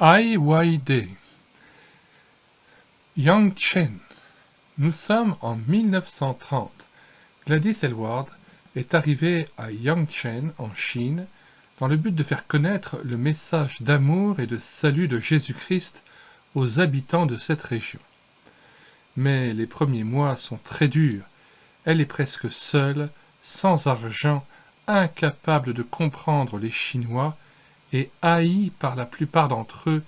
Ai Weiwei, Yang Chen. Nous sommes en 1930. Gladys Aylward est arrivée à Yangcheng, en Chine, dans le but de faire connaître le message d'amour et de salut de Jésus-Christ aux habitants de cette région. Mais les premiers mois sont très durs. Elle est presque seule, sans argent, incapable de comprendre les Chinois et haïe par la plupart d'entre eux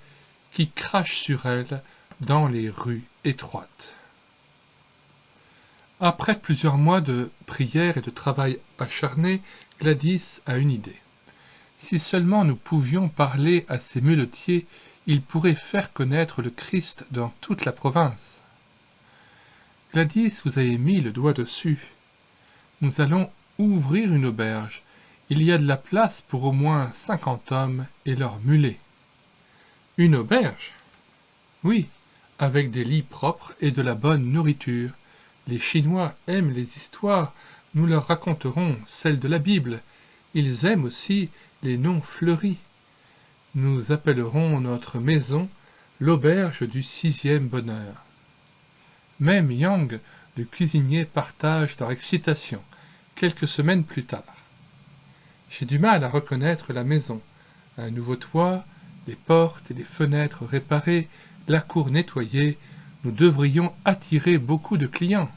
qui crachent sur elle dans les rues étroites. Après plusieurs mois de prière et de travail acharné, Gladys a une idée. Si seulement nous pouvions parler à ces muletiers, ils pourraient faire connaître le Christ dans toute la province. Gladys, vous avez mis le doigt dessus. Nous allons ouvrir une auberge. Il y a de la place pour au moins 50 hommes et leurs mulets. Une auberge? Oui, avec des lits propres et de la bonne nourriture. Les Chinois aiment les histoires, nous leur raconterons celles de la Bible. Ils aiment aussi les noms fleuris. Nous appellerons notre maison l'auberge du 6e bonheur. Même Yang, le cuisinier, partage leur excitation, quelques semaines plus tard. J'ai du mal à reconnaître la maison. Un nouveau toit, les portes et les fenêtres réparées, la cour nettoyée, nous devrions attirer beaucoup de clients.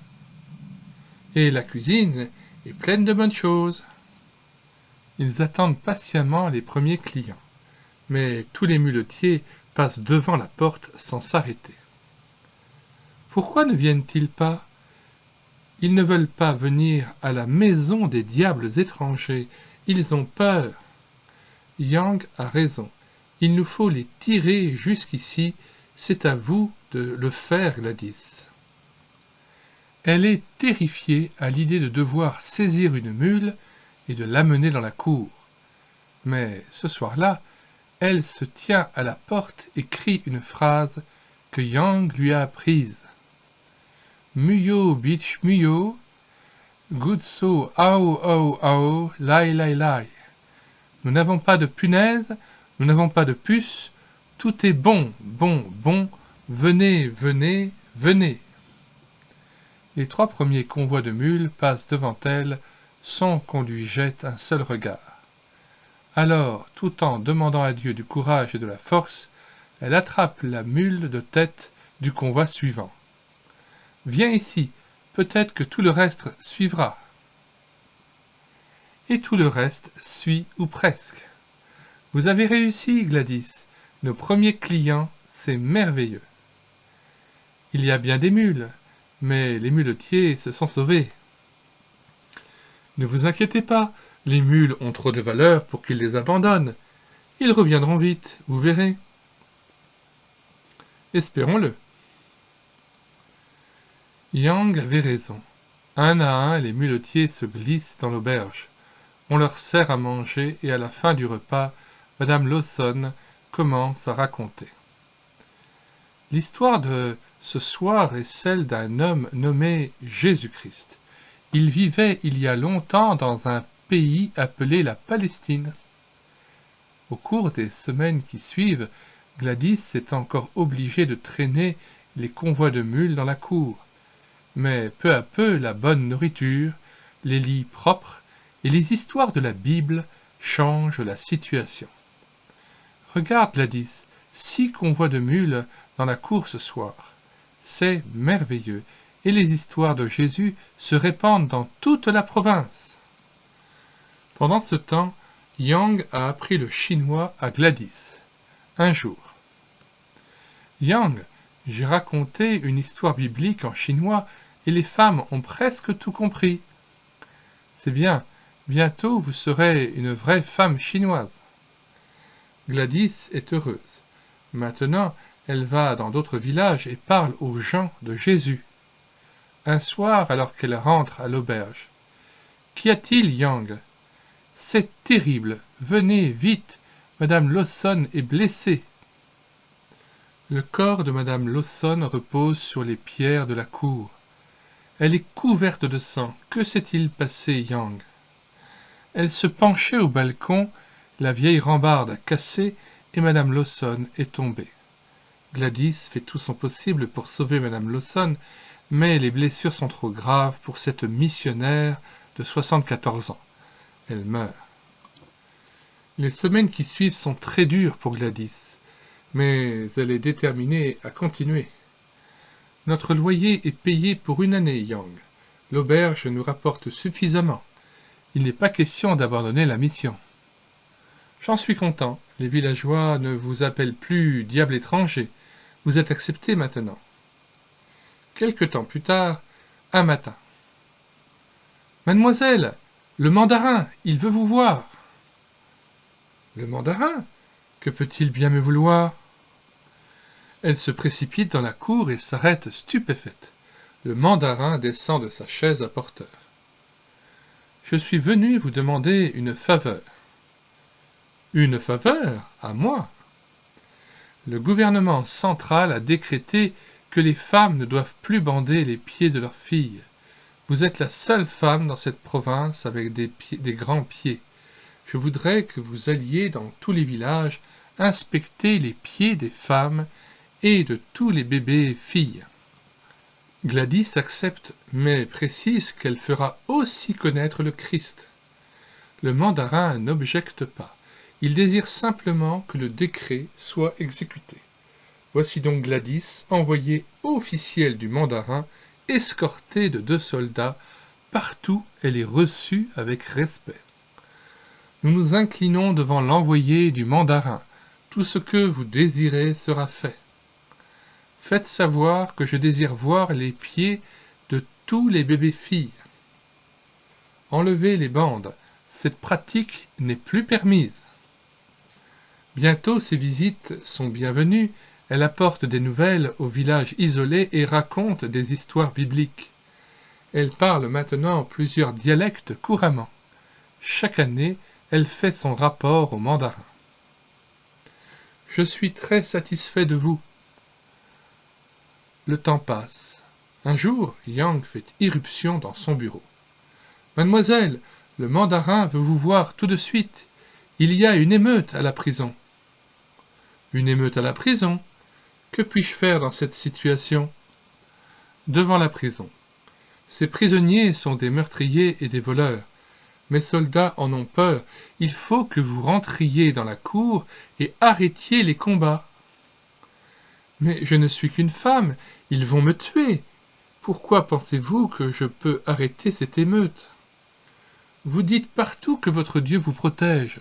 Et la cuisine est pleine de bonnes choses. Ils attendent patiemment les premiers clients, mais tous les muletiers passent devant la porte sans s'arrêter. Pourquoi ne viennent-ils pas? Ils ne veulent pas venir à la maison des diables étrangers. Ils ont peur. Yang a raison. Il nous faut les tirer jusqu'ici. C'est à vous de le faire, Gladys. Elle est terrifiée à l'idée de devoir saisir une mule et de l'amener dans la cour. Mais ce soir-là, elle se tient à la porte et crie une phrase que Yang lui a apprise. Muyo bitch muyo, gutso ao ao ao, lai lai lai. Nous n'avons pas de punaise, nous n'avons pas de puce, tout est bon, bon, bon, venez, venez, venez. Les 3 premiers convois de mules passent devant elle sans qu'on lui jette un seul regard. Alors, tout en demandant à Dieu du courage et de la force, elle attrape la mule de tête du convoi suivant. Viens ici, peut-être que tout le reste suivra. Et tout le reste suit ou presque. Vous avez réussi, Gladys. Nos premiers clients, c'est merveilleux. Il y a bien des mules, mais les muletiers se sont sauvés. Ne vous inquiétez pas, les mules ont trop de valeur pour qu'ils les abandonnent. Ils reviendront vite, vous verrez. Espérons-le. Yang avait raison. Un à un, les muletiers se glissent dans l'auberge. On leur sert à manger et à la fin du repas, Madame Lawson commence à raconter. L'histoire de ce soir est celle d'un homme nommé Jésus-Christ. Il vivait il y a longtemps dans un pays appelé la Palestine. Au cours des semaines qui suivent, Gladys est encore obligée de traîner les convois de mules dans la cour. Mais peu à peu, la bonne nourriture, les lits propres et les histoires de la Bible changent la situation. Regarde, Gladys, 6 convois de mules dans la cour ce soir. C'est merveilleux, et les histoires de Jésus se répandent dans toute la province. Pendant ce temps, Yang a appris le chinois à Gladys. Un jour. Yang, j'ai raconté une histoire biblique en chinois et les femmes ont presque tout compris. C'est bien, bientôt vous serez une vraie femme chinoise. Gladys est heureuse. Maintenant, elle va dans d'autres villages et parle aux gens de Jésus. Un soir, alors qu'elle rentre à l'auberge. Qu'y a-t-il, Yang? C'est terrible. Venez, vite. Madame Lawson est blessée. Le corps de Madame Lawson repose sur les pierres de la cour. Elle est couverte de sang. Que s'est-il passé, Yang? Elle se penchait au balcon, la vieille rambarde cassée, et Madame Lawson est tombée. Gladys fait tout son possible pour sauver Madame Lawson, mais les blessures sont trop graves pour cette missionnaire de 74 ans. Elle meurt. Les semaines qui suivent sont très dures pour Gladys, mais elle est déterminée à continuer. Notre loyer est payé pour une année, Yang. L'auberge nous rapporte suffisamment. Il n'est pas question d'abandonner la mission. J'en suis content. Les villageois ne vous appellent plus diable étranger. Vous êtes accepté maintenant. Quelque temps plus tard, un matin. Mademoiselle, le mandarin, il veut vous voir. Le mandarin? Que peut-il bien me vouloir? Elle se précipite dans la cour et s'arrête stupéfaite. Le mandarin descend de sa chaise à porteur. Je suis venu vous demander une faveur. Une faveur? À moi? Le gouvernement central a décrété que les femmes ne doivent plus bander les pieds de leurs filles. Vous êtes la seule femme dans cette province avec des grands pieds. Je voudrais que vous alliez dans tous les villages inspecter les pieds des femmes et de tous les bébés filles. Gladys accepte, mais précise qu'elle fera aussi connaître le Christ. Le mandarin n'objecte pas. Il désire simplement que le décret soit exécuté. Voici donc Gladys, envoyée officielle du mandarin, escortée de 2 soldats. Partout, elle est reçue avec respect. Nous nous inclinons devant l'envoyé du mandarin. Tout ce que vous désirez sera fait. Faites savoir que je désire voir les pieds de tous les bébés filles. Enlevez les bandes. Cette pratique n'est plus permise. Bientôt ces visites sont bienvenues. Elle apporte des nouvelles aux villages isolés et raconte des histoires bibliques. Elle parle maintenant plusieurs dialectes couramment. Chaque année, elle fait son rapport au mandarin. Je suis très satisfait de vous. Le temps passe. Un jour, Yang fait irruption dans son bureau. Mademoiselle, le mandarin veut vous voir tout de suite. Il y a une émeute à la prison. Une émeute à la prison? Que puis-je faire dans cette situation? Devant la prison. Ces prisonniers sont des meurtriers et des voleurs. Mes soldats en ont peur. Il faut que vous rentriez dans la cour et arrêtiez les combats. Mais je ne suis qu'une femme. Ils vont me tuer. Pourquoi pensez-vous que je peux arrêter cette émeute? Vous dites partout que votre Dieu vous protège.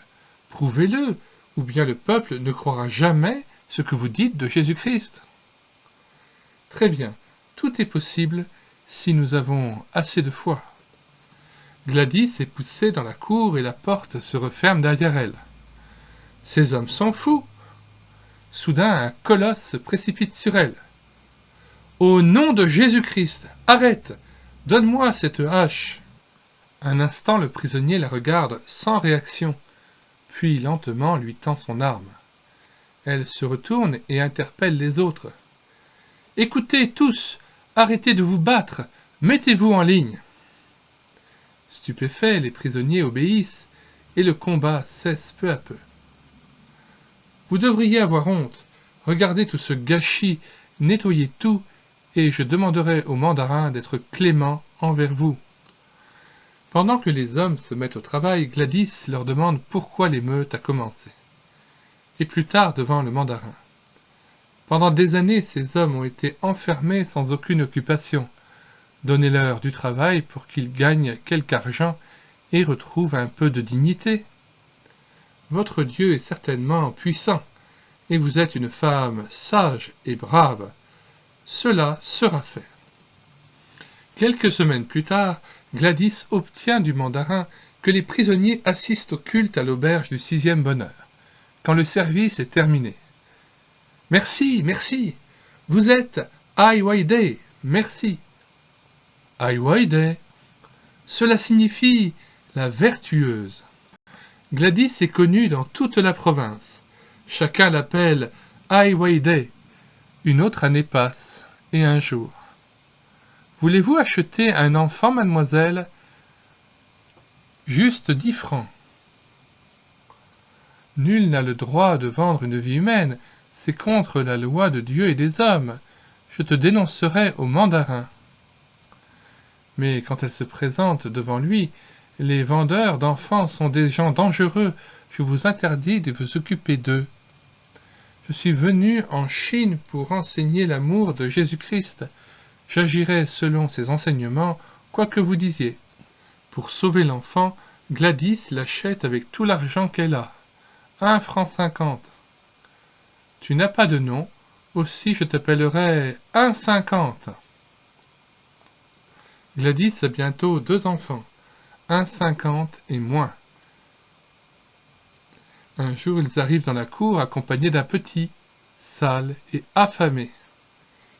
Prouvez-le, ou bien le peuple ne croira jamais ce que vous dites de Jésus-Christ. Très bien, tout est possible si nous avons assez de foi. Gladys est poussée dans la cour et la porte se referme derrière elle. Ces hommes sont fous. Soudain, un colosse se précipite sur elle. Au nom de Jésus-Christ, arrête! Donne-moi cette hache! Un instant, le prisonnier la regarde sans réaction, puis lentement lui tend son arme. Elle se retourne et interpelle les autres. « Écoutez tous, arrêtez de vous battre, mettez-vous en ligne !» Stupéfaits, les prisonniers obéissent et le combat cesse peu à peu. Vous devriez avoir honte. Regardez tout ce gâchis, nettoyez tout, et je demanderai au mandarin d'être clément envers vous. Pendant que les hommes se mettent au travail, Gladys leur demande pourquoi l'émeute a commencé. Et plus tard devant le mandarin. Pendant des années, ces hommes ont été enfermés sans aucune occupation. Donnez-leur du travail pour qu'ils gagnent quelque argent et retrouvent un peu de dignité. Votre Dieu est certainement puissant, et vous êtes une femme sage et brave. Cela sera fait. Quelques semaines plus tard, Gladys obtient du mandarin que les prisonniers assistent au culte à l'auberge du 6e bonheur, quand le service est terminé. « Merci, merci. Vous êtes Ai Waide, merci. »« Ai Waide. Cela signifie la vertueuse. » Gladys est connue dans toute la province. Chacun l'appelle Ai Waide. Une autre année passe, et un jour. « Voulez-vous acheter un enfant, mademoiselle ? Juste 10 francs. » Nul n'a le droit de vendre une vie humaine, c'est contre la loi de Dieu et des hommes. Je te dénoncerai au mandarin. Mais quand elle se présente devant lui, les vendeurs d'enfants sont des gens dangereux, je vous interdis de vous occuper d'eux. Je suis venu en Chine pour enseigner l'amour de Jésus-Christ. J'agirai selon ses enseignements, quoi que vous disiez. Pour sauver l'enfant, Gladys l'achète avec tout l'argent qu'elle a. 1,50 franc. Tu n'as pas de nom, aussi je t'appellerai 1,50. Gladys a bientôt 2 enfants, 1,50 et moins. Un jour, ils arrivent dans la cour accompagnés d'un petit, sale et affamé.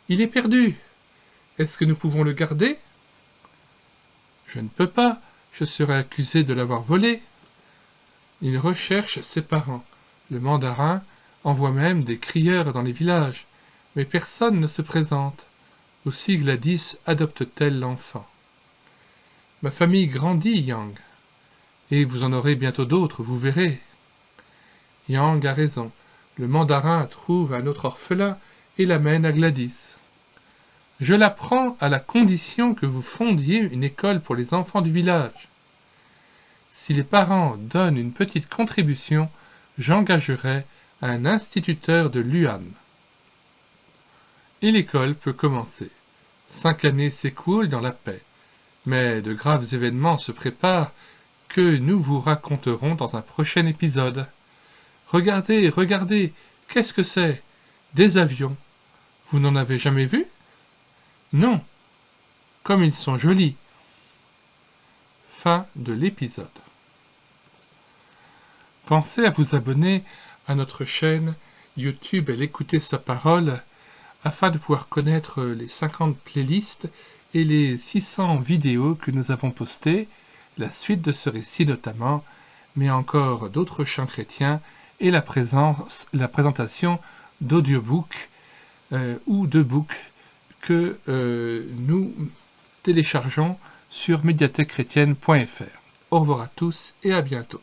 Il est perdu. Est-ce que nous pouvons le garder? Je ne peux pas, je serai accusé de l'avoir volé. Il recherche ses parents. Le mandarin envoie même des crieurs dans les villages, mais personne ne se présente. Aussi Gladys adopte-t-elle l'enfant. Ma famille grandit, Yang, et vous en aurez bientôt d'autres, vous verrez. Yang a raison. Le mandarin trouve un autre orphelin et l'amène à Gladys. Je la prends à la condition que vous fondiez une école pour les enfants du village. Si les parents donnent une petite contribution, j'engagerai un instituteur de Luan. Et l'école peut commencer. 5 années s'écoulent dans la paix. Mais de graves événements se préparent que nous vous raconterons dans un prochain épisode. Regardez, regardez, qu'est-ce que c'est? Des avions. Vous n'en avez jamais vu? Non. Comme ils sont jolis. Fin de l'épisode. Pensez à vous abonner à notre chaîne YouTube et l'écouter sa parole afin de pouvoir connaître les 50 playlists et les 600 vidéos que nous avons postées, la suite de ce récit notamment, mais encore d'autres chants chrétiens et la présentation d'audiobooks ou de books que nous téléchargeons sur médiathèquechrétienne.fr. Au revoir à tous et à bientôt.